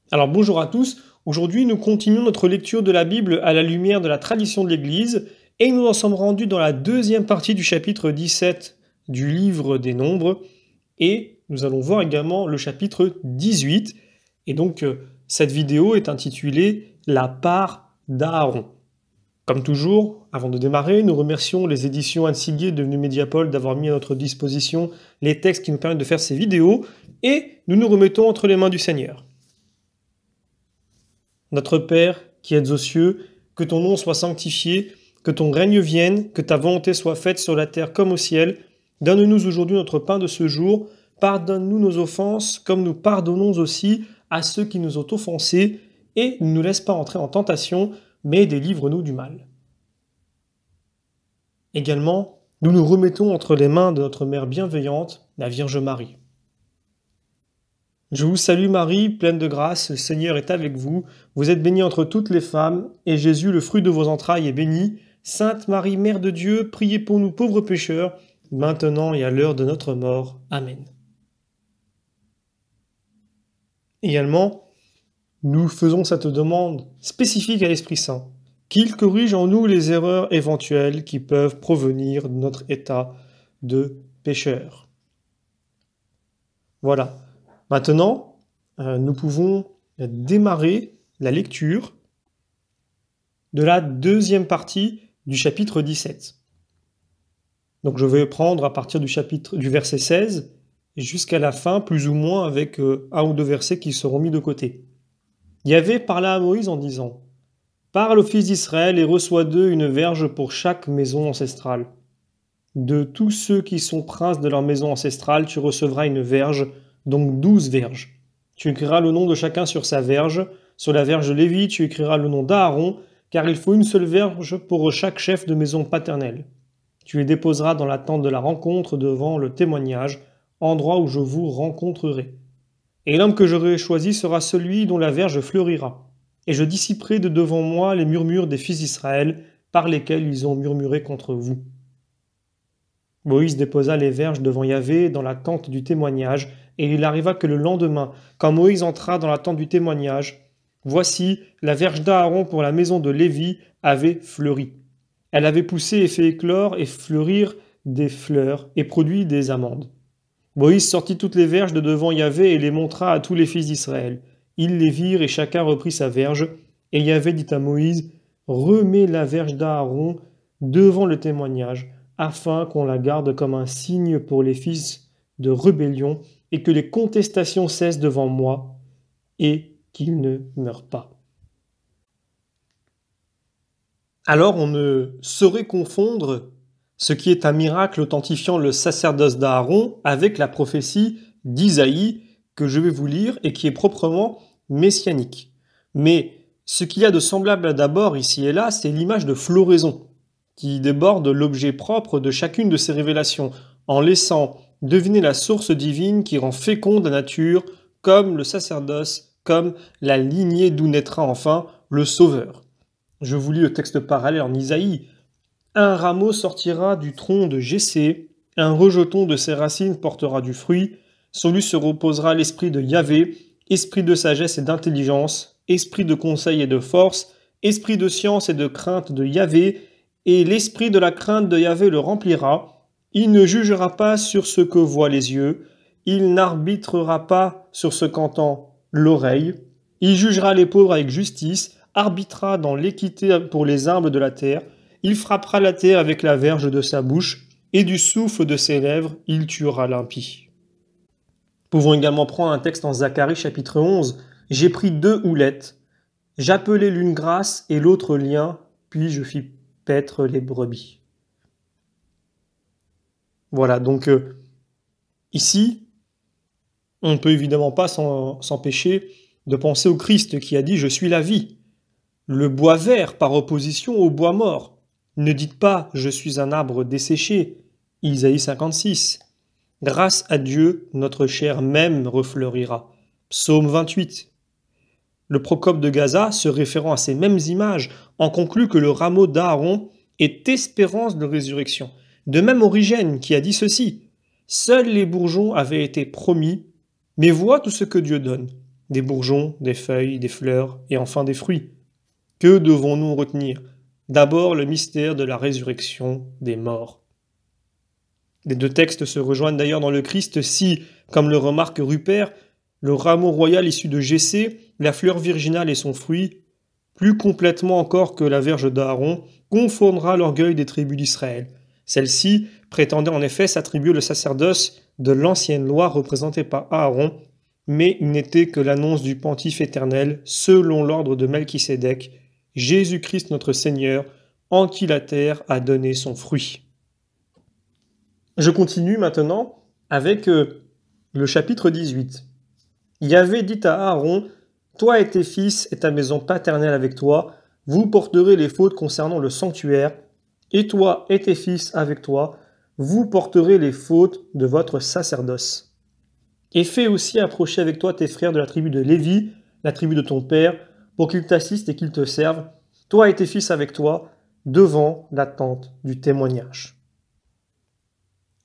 Alors bonjour à tous, aujourd'hui nous continuons notre lecture de la Bible à la lumière de la tradition de l'Église et nous en sommes rendus dans la deuxième partie du chapitre 17 du livre des Nombres et nous allons voir également le chapitre 18 et donc cette vidéo est intitulée La part d'Aaron. Comme toujours, avant de démarrer, nous remercions les éditions Anne Siguier devenues Mediapol d'avoir mis à notre disposition les textes qui nous permettent de faire ces vidéos et nous nous remettons entre les mains du Seigneur. Notre Père, qui êtes aux cieux, que ton nom soit sanctifié, que ton règne vienne, que ta volonté soit faite sur la terre comme au ciel. Donne-nous aujourd'hui notre pain de ce jour. Pardonne-nous nos offenses, comme nous pardonnons aussi à ceux qui nous ont offensés. Et ne nous laisse pas entrer en tentation, mais délivre-nous du mal. Également, nous nous remettons entre les mains de notre Mère bienveillante, la Vierge Marie. Je vous salue Marie, pleine de grâce, le Seigneur est avec vous. Vous êtes bénie entre toutes les femmes, et Jésus, le fruit de vos entrailles, est béni. Sainte Marie, Mère de Dieu, priez pour nous pauvres pécheurs, maintenant et à l'heure de notre mort. Amen. Également, nous faisons cette demande spécifique à l'Esprit Saint, qu'il corrige en nous les erreurs éventuelles qui peuvent provenir de notre état de pécheur. Voilà. Maintenant, nous pouvons démarrer la lecture de la deuxième partie du chapitre 17. Donc je vais prendre à partir du verset 16 jusqu'à la fin, plus ou moins avec un ou deux versets qui seront mis de côté. Yahvé parla à Moïse en disant « Parle aux fils d'Israël et reçois d'eux une verge pour chaque maison ancestrale. De tous ceux qui sont princes de leur maison ancestrale, tu recevras une verge, donc 12 verges. Tu écriras le nom de chacun sur sa verge. Sur la verge de Lévi, tu écriras le nom d'Aaron, car il faut une seule verge pour chaque chef de maison paternelle. Tu les déposeras dans la tente de la rencontre devant le témoignage, endroit où je vous rencontrerai. Et l'homme que j'aurai choisi sera celui dont la verge fleurira. Et je dissiperai de devant moi les murmures des fils d'Israël, par lesquels ils ont murmuré contre vous. » Moïse déposa les verges devant Yahvé dans la tente du témoignage, et il arriva que le lendemain, quand Moïse entra dans la tente du témoignage, voici, la verge d'Aaron pour la maison de Lévi avait fleuri. Elle avait poussé et fait éclore et fleurir des fleurs et produit des amandes. Moïse sortit toutes les verges de devant Yahvé et les montra à tous les fils d'Israël. Ils les virent et chacun reprit sa verge. Et Yahvé dit à Moïse, « Remets la verge d'Aaron devant le témoignage, afin qu'on la garde comme un signe pour les fils de rébellion, et que les contestations cessent devant moi, et qu'ils ne meurent pas. » Alors on ne saurait confondre ce qui est un miracle authentifiant le sacerdoce d'Aaron avec la prophétie d'Isaïe que je vais vous lire et qui est proprement messianique. Mais ce qu'il y a de semblable d'abord ici et là, c'est l'image de floraison qui déborde l'objet propre de chacune de ces révélations en laissant deviner la source divine qui rend féconde la nature comme le sacerdoce, comme la lignée d'où naîtra enfin le Sauveur. Je vous lis le texte parallèle en Isaïe. « Un rameau sortira du tronc de Jessé, un rejeton de ses racines portera du fruit, sur lui se reposera l'esprit de Yahvé, esprit de sagesse et d'intelligence, esprit de conseil et de force, esprit de science et de crainte de Yahvé, et l'esprit de la crainte de Yahvé le remplira. Il ne jugera pas sur ce que voient les yeux, il n'arbitrera pas sur ce qu'entend l'oreille, il jugera les pauvres avec justice, arbitrera dans l'équité pour les humbles de la terre, il frappera la terre avec la verge de sa bouche, et du souffle de ses lèvres, il tuera l'impie. » Pouvons également prendre un texte en Zacharie chapitre 11. « J'ai pris 2 houlettes, j'appelai l'une grâce et l'autre lien, puis je fis paître les brebis. » Voilà, donc ici, on ne peut évidemment pas s'empêcher de penser au Christ qui a dit « Je suis la vie ». Le bois vert par opposition au bois mort. Ne dites pas « Je suis un arbre desséché ». Isaïe 56. Grâce à Dieu, notre chair même refleurira. Psaume 28. Le Procope de Gaza, se référant à ces mêmes images, en conclut que le rameau d'Aaron est espérance de résurrection. De même Origène qui a dit ceci « Seuls les bourgeons avaient été promis, mais vois tout ce que Dieu donne. des bourgeons, des feuilles, des fleurs et enfin des fruits. Que devons-nous retenir? D'abord le mystère de la résurrection des morts. Les deux textes se rejoignent d'ailleurs dans le Christ si, comme le remarque Rupert, le rameau royal issu de Jessé, la fleur virginale et son fruit, plus complètement encore que la verge d'Aaron, confondra l'orgueil des tribus d'Israël. Celle-ci prétendait en effet s'attribuer le sacerdoce de l'ancienne loi représentée par Aaron, mais il n'était que l'annonce du pontife éternel selon l'ordre de Melchisédek, Jésus-Christ notre Seigneur, en qui la terre a donné son fruit. Je continue maintenant avec le chapitre 18. Yahvé dit à Aaron, « Toi et tes fils et ta maison paternelle avec toi, vous porterez les fautes concernant le sanctuaire, et toi et tes fils avec toi, vous porterez les fautes de votre sacerdoce. Et fais aussi approcher avec toi tes frères de la tribu de Lévi, la tribu de ton père, pour qu'ils t'assistent et qu'ils te servent, toi et tes fils avec toi, devant la tente du témoignage. »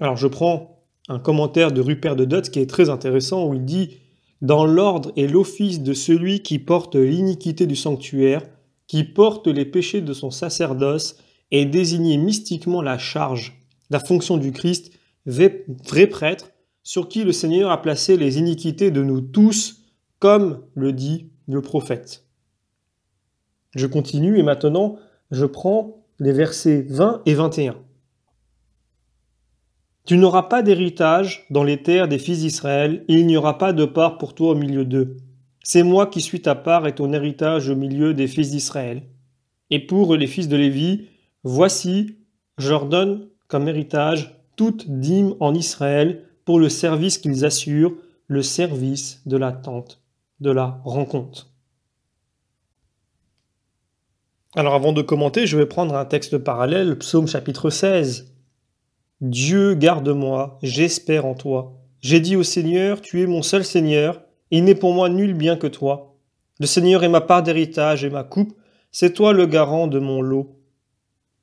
Alors je prends un commentaire de Rupert de Dutz qui est très intéressant où il dit « Dans l'ordre et l'office de celui qui porte l'iniquité du sanctuaire, qui porte les péchés de son sacerdoce, est désigné mystiquement la charge, la fonction du Christ, vrai prêtre, sur qui le Seigneur a placé les iniquités de nous tous, comme le dit le prophète. » Je continue et maintenant je prends les versets 20 et 21. « Tu n'auras pas d'héritage dans les terres des fils d'Israël, et il n'y aura pas de part pour toi au milieu d'eux. C'est moi qui suis ta part et ton héritage au milieu des fils d'Israël. Et pour les fils de Lévi, voici, je leur donne comme héritage toute dîme en Israël pour le service qu'ils assurent, le service de la tente de la rencontre. » Alors avant de commenter, je vais prendre un texte parallèle, Psaume chapitre 16. « Dieu, garde-moi, j'espère en toi. J'ai dit au Seigneur, tu es mon seul Seigneur, il n'est pour moi nul bien que toi. Le Seigneur est ma part d'héritage et ma coupe, c'est toi le garant de mon lot.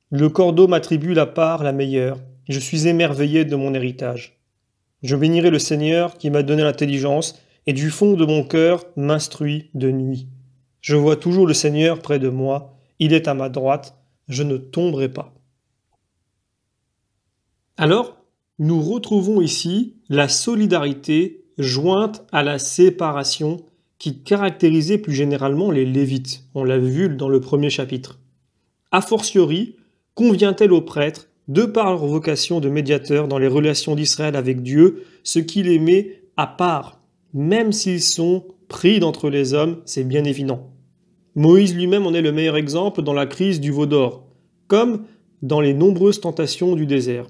Le cordeau m'attribue la part la meilleure, je suis émerveillé de mon héritage. Je bénirai le Seigneur qui m'a donné l'intelligence et du fond de mon cœur m'instruit de nuit. Je vois toujours le Seigneur près de moi, il est à ma droite, je ne tomberai pas. » Alors, nous retrouvons ici la solidarité jointe à la séparation qui caractérisait plus généralement les Lévites. On l'a vu dans le premier chapitre. A fortiori, convient-elle aux prêtres, de par leur vocation de médiateurs dans les relations d'Israël avec Dieu, ce qui les met à part, même s'ils sont pris d'entre les hommes, c'est bien évident. Moïse lui-même en est le meilleur exemple dans la crise du veau d'or, comme dans les nombreuses tentations du désert.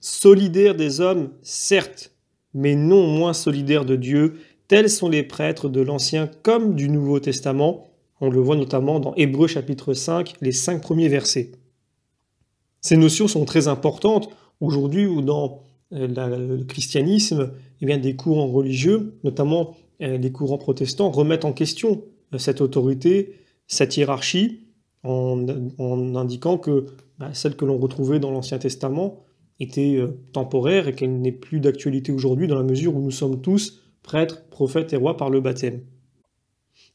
Solidaires des hommes, certes, mais non moins solidaires de Dieu, tels sont les prêtres de l'Ancien comme du Nouveau Testament. On le voit notamment dans Hébreux chapitre 5, les 5 premiers versets. Ces notions sont très importantes aujourd'hui où dans le christianisme, eh bien, des courants religieux, notamment les courants protestants, remettent en question cette autorité, cette hiérarchie, en indiquant que celle que l'on retrouvait dans l'Ancien Testament était temporaire et qu'elle n'est plus d'actualité aujourd'hui dans la mesure où nous sommes tous prêtres, prophètes et rois par le baptême.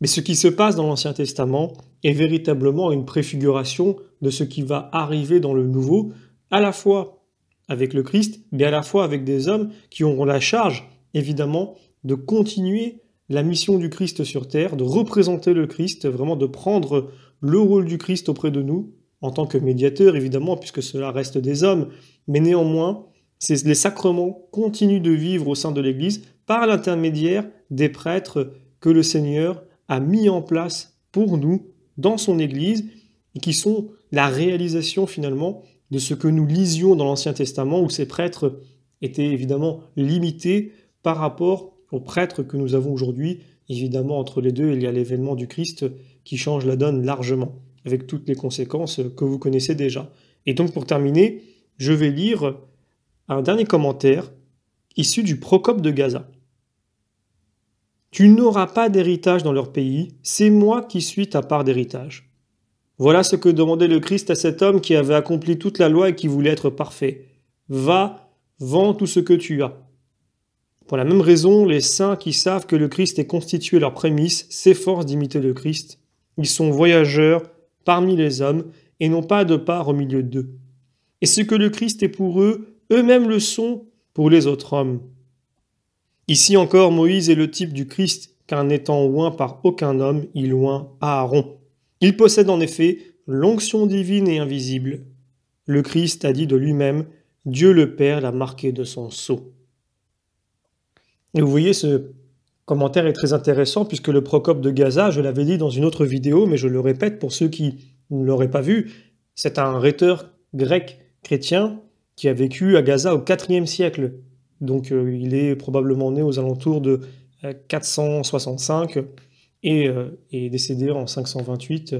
Mais ce qui se passe dans l'Ancien Testament est véritablement une préfiguration de ce qui va arriver dans le Nouveau, à la fois avec le Christ, mais à la fois avec des hommes qui auront la charge, évidemment, de continuer la mission du Christ sur terre, de représenter le Christ, vraiment de prendre le rôle du Christ auprès de nous, en tant que médiateur, évidemment, puisque cela reste des hommes, mais néanmoins, les sacrements continuent de vivre au sein de l'Église par l'intermédiaire des prêtres que le Seigneur a mis en place pour nous dans son Église et qui sont la réalisation finalement de ce que nous lisions dans l'Ancien Testament où ces prêtres étaient évidemment limités par rapport aux prêtres que nous avons aujourd'hui. Évidemment, entre les deux, il y a l'événement du Christ qui change la donne largement, avec toutes les conséquences que vous connaissez déjà. Et donc pour terminer, je vais lire un dernier commentaire issu du Procope de Gaza. « Tu n'auras pas d'héritage dans leur pays, c'est moi qui suis ta part d'héritage. » Voilà ce que demandait le Christ à cet homme qui avait accompli toute la loi et qui voulait être parfait. « Va, vends tout ce que tu as. Pour la même raison, les saints qui savent que le Christ est constitué leur prémisse s'efforcent d'imiter le Christ. Ils sont voyageurs parmi les hommes et n'ont pas de part au milieu d'eux. Et ce que le Christ est pour eux, eux-mêmes le sont pour les autres hommes. Ici encore, Moïse est le type du Christ, car n'étant oint par aucun homme, il oint Aaron. Il possède en effet l'onction divine et invisible. Le Christ a dit de lui-même, Dieu le Père l'a marqué de son sceau. Et vous voyez, ce commentaire est très intéressant puisque le Procope de Gaza, je l'avais dit dans une autre vidéo, mais je le répète pour ceux qui ne l'auraient pas vu, c'est un rhéteur grec chrétien qui a vécu à Gaza au IVe siècle. Donc il est probablement né aux alentours de 465 et est décédé en 528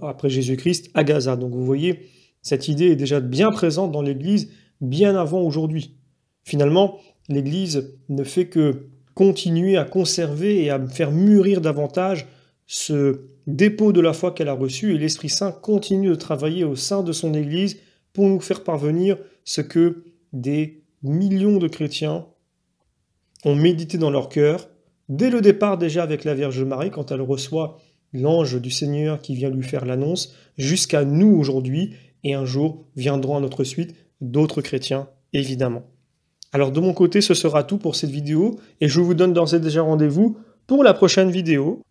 après Jésus-Christ à Gaza. Donc vous voyez, cette idée est déjà bien présente dans l'Église bien avant aujourd'hui. Finalement, l'Église ne fait que continuer à conserver et à faire mûrir davantage ce dépôt de la foi qu'elle a reçu, et l'Esprit Saint continue de travailler au sein de son Église pour nous faire parvenir ce que des millions de chrétiens ont médité dans leur cœur, dès le départ déjà avec la Vierge Marie, quand elle reçoit l'ange du Seigneur qui vient lui faire l'annonce, jusqu'à nous aujourd'hui, et un jour viendront à notre suite d'autres chrétiens, évidemment. Alors de mon côté, ce sera tout pour cette vidéo, et je vous donne d'ores et déjà rendez-vous pour la prochaine vidéo.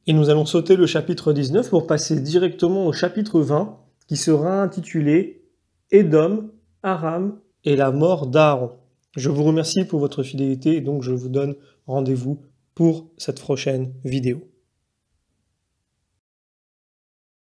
Et nous allons sauter le chapitre 19 pour passer directement au chapitre 20, qui sera intitulé « Édom, Aram et la mort d'Aaron ». Je vous remercie pour votre fidélité, et donc je vous donne rendez-vous pour cette prochaine vidéo.